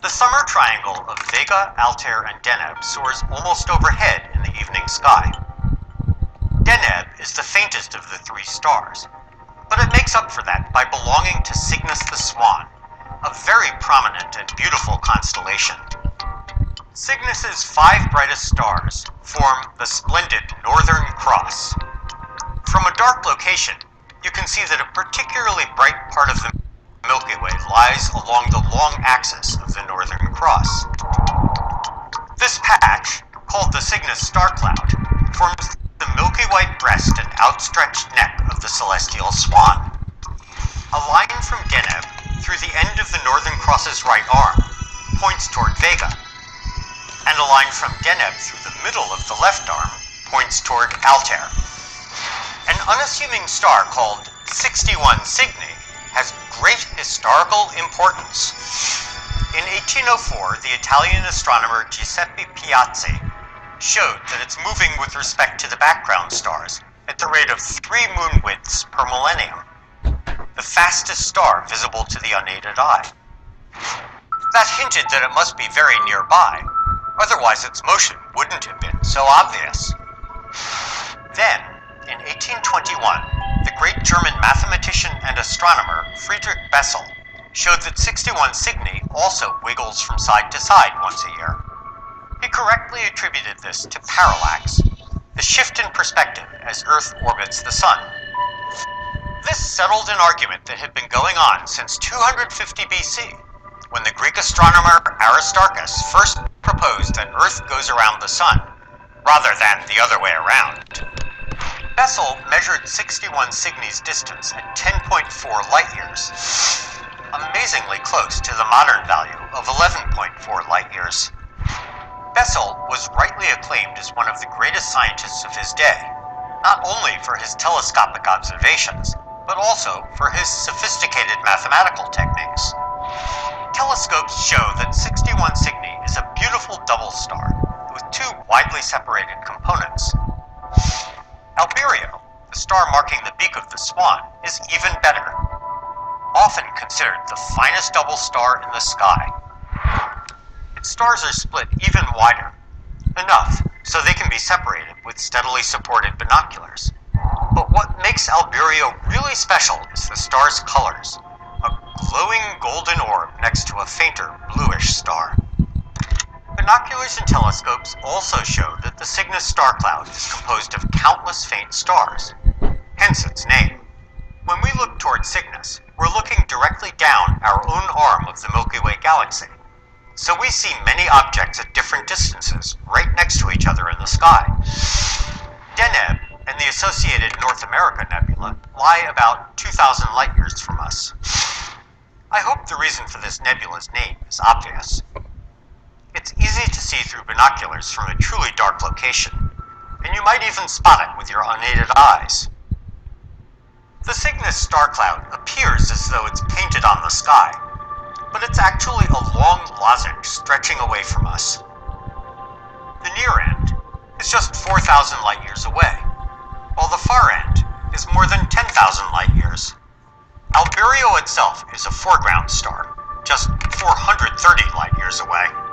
The summer triangle of Vega, Altair, and Deneb soars almost overhead in the evening sky. Deneb is the faintest of the three stars, but it makes up for that by belonging to Cygnus the Swan, a very prominent and beautiful constellation. Cygnus's 5 brightest stars form the splendid Northern Cross. From a dark location, you can see that a particularly bright part of the Milky Way lies along the long axis of the Northern Cross. This patch, called the Cygnus star cloud, forms the milky white breast and outstretched neck of the celestial swan. A line from Deneb through the end of the Northern Cross's right arm points toward Vega, and a line from Deneb through the middle of the left arm points toward Altair. An unassuming star called 61 Cygni has great historical importance. In 1804, the Italian astronomer Giuseppe Piazzi showed that it's moving with respect to the background stars at the rate of 3 moon widths per millennium, the fastest star visible to the unaided eye. That hinted that it must be very nearby, otherwise its motion wouldn't have been so obvious. Then, in 1821, the great German mathematician and astronomer Friedrich Bessel showed that 61 Cygni also wiggles from side to side once a year. He correctly attributed this to parallax, the shift in perspective as Earth orbits the Sun. This settled an argument that had been going on since 250 BC, when the Greek astronomer Aristarchus first proposed that Earth goes around the Sun, rather than the other way around. Bessel measured 61 Cygni's distance at 10.4 light-years, amazingly close to the modern value of 11.4 light-years. Bessel was rightly acclaimed as one of the greatest scientists of his day, not only for his telescopic observations, but also for his sophisticated mathematical techniques. Telescopes show that 61 Cygni is a beautiful double star with 2 widely separated components. Albireo, the star marking the beak of the swan, is even better, often considered the finest double star in the sky. Its stars are split even wider, enough so they can be separated with steadily supported binoculars. But what makes Albireo really special is the star's colors, a glowing golden orb next to a fainter bluish star. Binoculars and telescopes also show that the Cygnus star cloud is composed of countless faint stars, hence its name. When we look toward Cygnus, we're looking directly down our own arm of the Milky Way galaxy, so we see many objects at different distances right next to each other in the sky. Deneb and the associated North America Nebula lie about 2,000 light-years from us. I hope the reason for this nebula's name is obvious. It's easy to see through binoculars from a truly dark location, and you might even spot it with your unaided eyes. The Cygnus star cloud appears as though it's painted on the sky, but it's actually a long lozenge stretching away from us. The near end is just 4,000 light-years away, while the far end is more than 10,000 light-years. Albireo itself is a foreground star, just 430 light-years away.